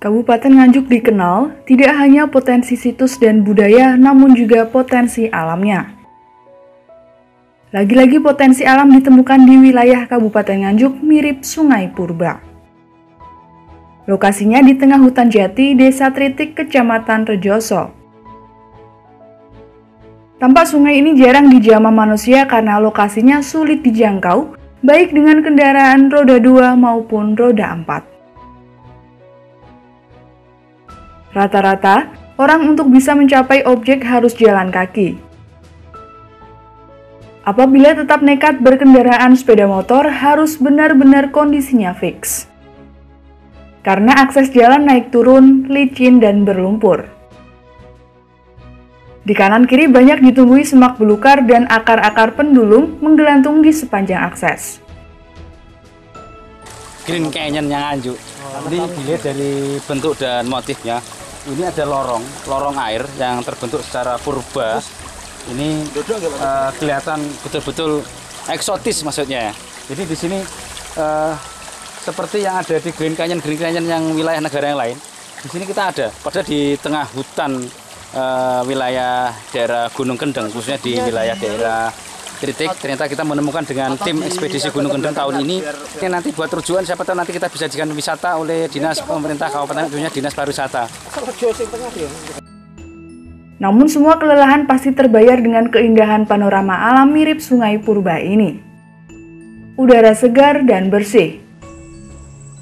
Kabupaten Nganjuk dikenal tidak hanya potensi situs dan budaya, namun juga potensi alamnya. Lagi-lagi potensi alam ditemukan di wilayah Kabupaten Nganjuk mirip Sungai Purba. Lokasinya di tengah hutan jati, Desa Tritik, Kecamatan Rejoso. Tampak sungai ini jarang dijamah manusia karena lokasinya sulit dijangkau, baik dengan kendaraan roda 2 maupun roda 4. Rata-rata, orang untuk bisa mencapai objek harus jalan kaki. Apabila tetap nekat berkendaraan sepeda motor, harus benar-benar kondisinya fix. Karena akses jalan naik turun, licin, dan berlumpur. Di kanan kiri banyak ditumbuhi semak belukar dan akar-akar pendulum menggelantung di sepanjang akses. Green Canyon yang Nganjuk. Ini dilihat dari bentuk dan motifnya. Ini ada lorong air yang terbentuk secara purba. Ini kelihatan betul-betul eksotis maksudnya. Jadi di sini seperti yang ada di Green Canyon yang wilayah negara yang lain. Di sini kita ada, padahal di tengah hutan wilayah daerah Gunung Kendeng, khususnya di wilayah daerah Tritik. Ternyata kita menemukan dengan tim ekspedisi Gunung Kendeng tahun ini nanti buat tujuan, siapa tahu nanti kita bisa jadikan wisata oleh dinas pemerintah kabupaten, tentunya dinas pariwisata. Namun semua kelelahan pasti terbayar dengan keindahan panorama alam mirip Sungai Purba ini. Udara segar dan bersih.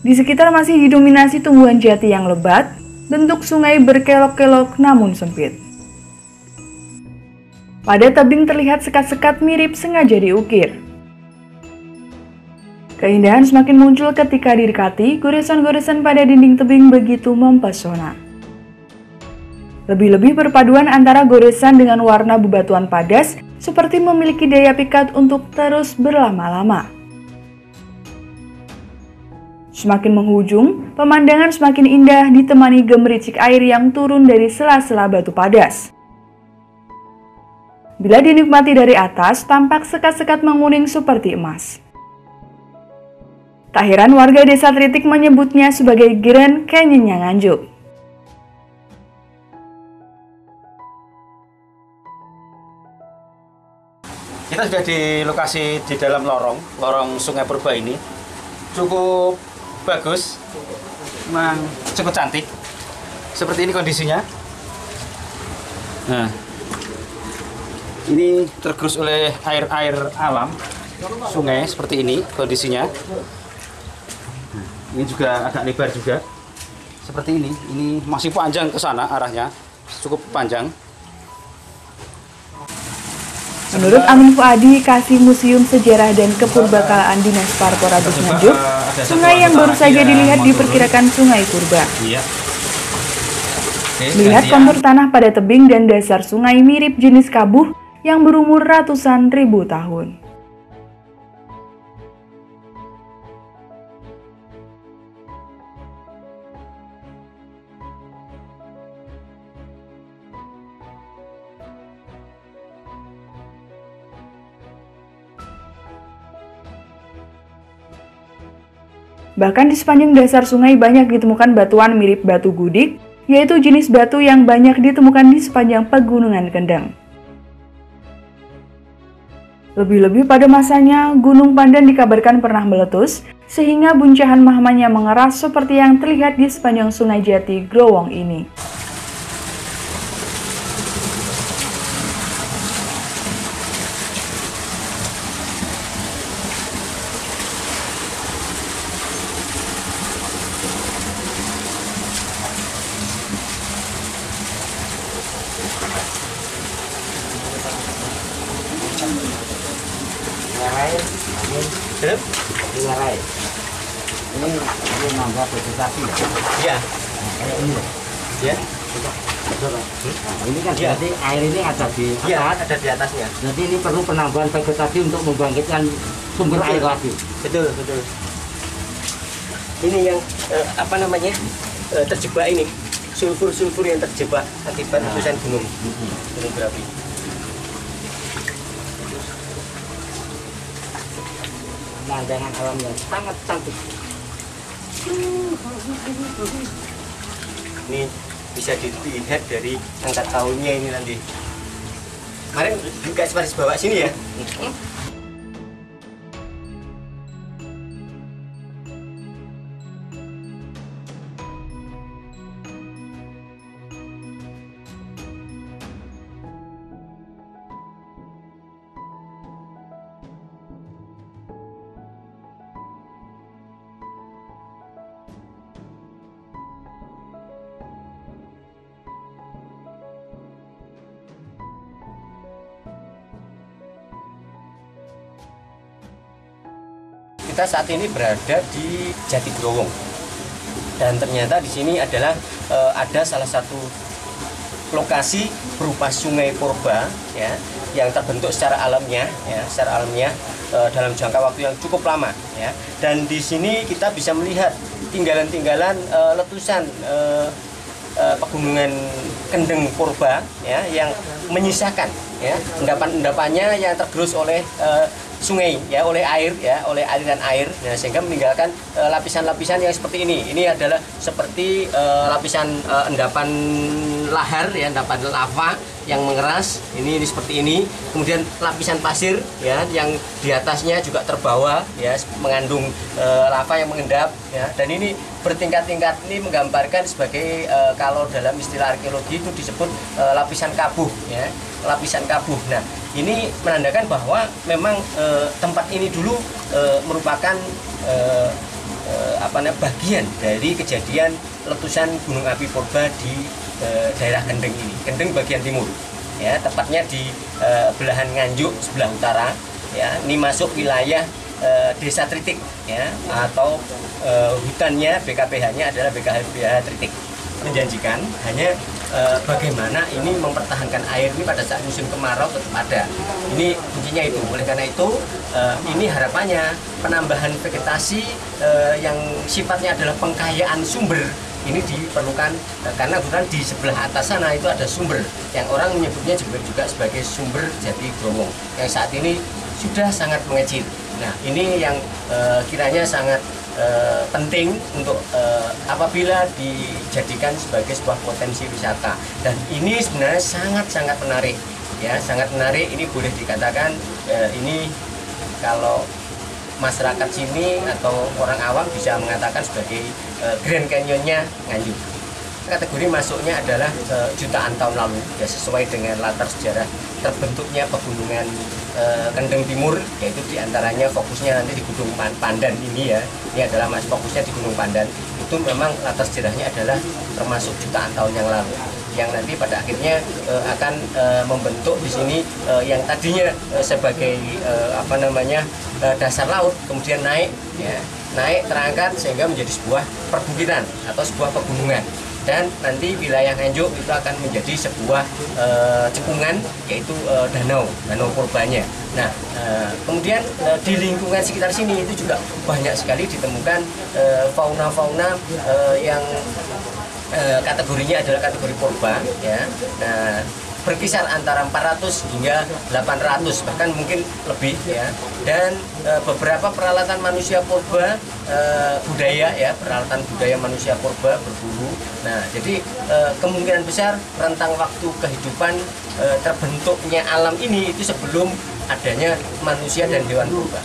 Di sekitar masih didominasi tumbuhan jati yang lebat, bentuk sungai berkelok-kelok namun sempit. Pada tebing terlihat sekat-sekat mirip sengaja diukir. Keindahan semakin muncul ketika didekati, goresan-goresan pada dinding tebing begitu mempesona. Lebih-lebih perpaduan antara goresan dengan warna bebatuan padas seperti memiliki daya pikat untuk terus berlama-lama. Semakin menghujung, pemandangan semakin indah ditemani gemericik air yang turun dari sela-sela batu padas. Bila dinikmati dari atas, tampak sekat-sekat menguning seperti emas. Tak heran warga Desa Tritik menyebutnya sebagai Grand Canyon Nganjuk. Kita sudah di lokasi di dalam lorong Sungai Purba ini. Cukup bagus, memang cukup cantik. Seperti ini kondisinya. Nah, ini tergerus oleh air alam sungai seperti ini kondisinya. Ini juga agak lebar juga. Seperti ini. Ini masih panjang ke sana arahnya, cukup panjang. Menurut Amin Fuadi, Kasih Museum Sejarah dan Kepurbakalaan Dinas Parkoratus Nganjuk, sungai yang baru saja dilihat diperkirakan Sungai Purba. Melihat kontur tanah pada tebing dan dasar sungai mirip jenis kabuh yang berumur ratusan ribu tahun. Bahkan di sepanjang dasar sungai banyak ditemukan batuan mirip batu gudik, yaitu jenis batu yang banyak ditemukan di sepanjang Pegunungan Kendeng. Lebih-lebih pada masanya, Gunung Pandan dikabarkan pernah meletus, sehingga buncahan mahmanya mengeras seperti yang terlihat di sepanjang Sungai Jati Growong ini. Ini nambah vegetasi ya? Iya. Kayak ini loh. Ya. Nah, ini kan berarti air ini ada di atas. Iya, ada di atasnya. Jadi ini perlu penambahan vegetasi untuk membangkitkan sumber air lagi. Betul. Ini yang terjebak ini, sulfur yang terjebak akibat letusan gunung berapi. Pemandangan alam yang sangat cantik. Ini bisa dilihat dari angka tahunnya ini nanti. Kemarin juga seperti bawa sini ya. Kita saat ini berada di Jatigrowong dan ternyata di sini adalah ada salah satu lokasi berupa Sungai Purba ya, yang terbentuk secara alamiah dalam jangka waktu yang cukup lama ya. Dan di sini kita bisa melihat tinggalan-tinggalan letusan pegunungan Kendeng Purba ya, yang menyisakan ya endapan-endapannya yang tergerus oleh sungai ya, oleh air ya, oleh aliran air, nah, sehingga meninggalkan lapisan-lapisan yang seperti ini. Ini adalah seperti lapisan endapan lahar ya, endapan lava yang mengeras. Ini seperti ini. Kemudian lapisan pasir ya, yang di atasnya juga terbawa ya, mengandung lava yang mengendap ya. Dan ini bertingkat-tingkat, ini menggambarkan sebagai kalau dalam istilah arkeologi itu disebut lapisan kabuh ya, lapisan kabuh. Nah, ini menandakan bahwa memang tempat ini dulu merupakan bagian dari kejadian letusan gunung api Purba di daerah Kendeng ini. Kendeng bagian timur ya, tepatnya di belahan Nganjuk sebelah utara ya. Ini masuk wilayah Desa Tritik ya, atau hutannya BKPH-nya adalah BKPH Tritik. Menjanjikan, hanya bagaimana ini mempertahankan air ini pada saat musim kemarau tetap ada. Ini kuncinya itu. Oleh karena itu ini harapannya penambahan vegetasi yang sifatnya adalah pengkayaan sumber ini diperlukan, karena bukan di sebelah atas sana itu ada sumber yang orang menyebutnya juga sebagai sumber Jatigrowong yang saat ini sudah sangat mengecil. Nah, ini yang kiranya sangat penting untuk apabila dijadikan sebagai sebuah potensi wisata. Dan ini sebenarnya sangat-sangat menarik ya, sangat menarik. Ini boleh dikatakan ini kalau masyarakat sini atau orang awam bisa mengatakan sebagai Grand Canyonnya Nganjuk. Kategori masuknya adalah jutaan tahun lalu ya, sesuai dengan latar sejarah terbentuknya pegunungan Kendeng Timur, yaitu diantaranya fokusnya nanti di Gunung Pandan ini ya. Ini adalah fokusnya di Gunung Pandan. Itu memang latar sejarahnya adalah termasuk jutaan tahun yang lalu, yang nanti pada akhirnya akan membentuk di sini yang tadinya sebagai dasar laut, kemudian naik ya, naik terangkat sehingga menjadi sebuah perbukitan atau sebuah pegunungan. Dan nanti wilayah Nganjuk itu akan menjadi sebuah cekungan, yaitu danau Purbanya. Nah, kemudian di lingkungan sekitar sini itu juga banyak sekali ditemukan fauna-fauna yang kategorinya adalah kategori purba ya. Nah, berkisar antara 400 hingga 800 bahkan mungkin lebih ya. Dan beberapa peralatan manusia purba budaya ya, peralatan budaya manusia purba berburu. Nah, jadi kemungkinan besar rentang waktu kehidupan terbentuknya alam ini itu sebelum adanya manusia dan hewan purba.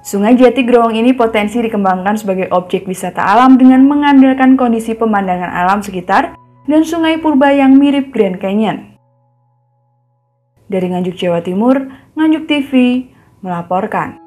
Sungai Jatigrowong ini potensi dikembangkan sebagai objek wisata alam dengan mengandalkan kondisi pemandangan alam sekitar dan sungai purba yang mirip Grand Canyon. Dari Nganjuk, Jawa Timur, Nganjuk TV melaporkan.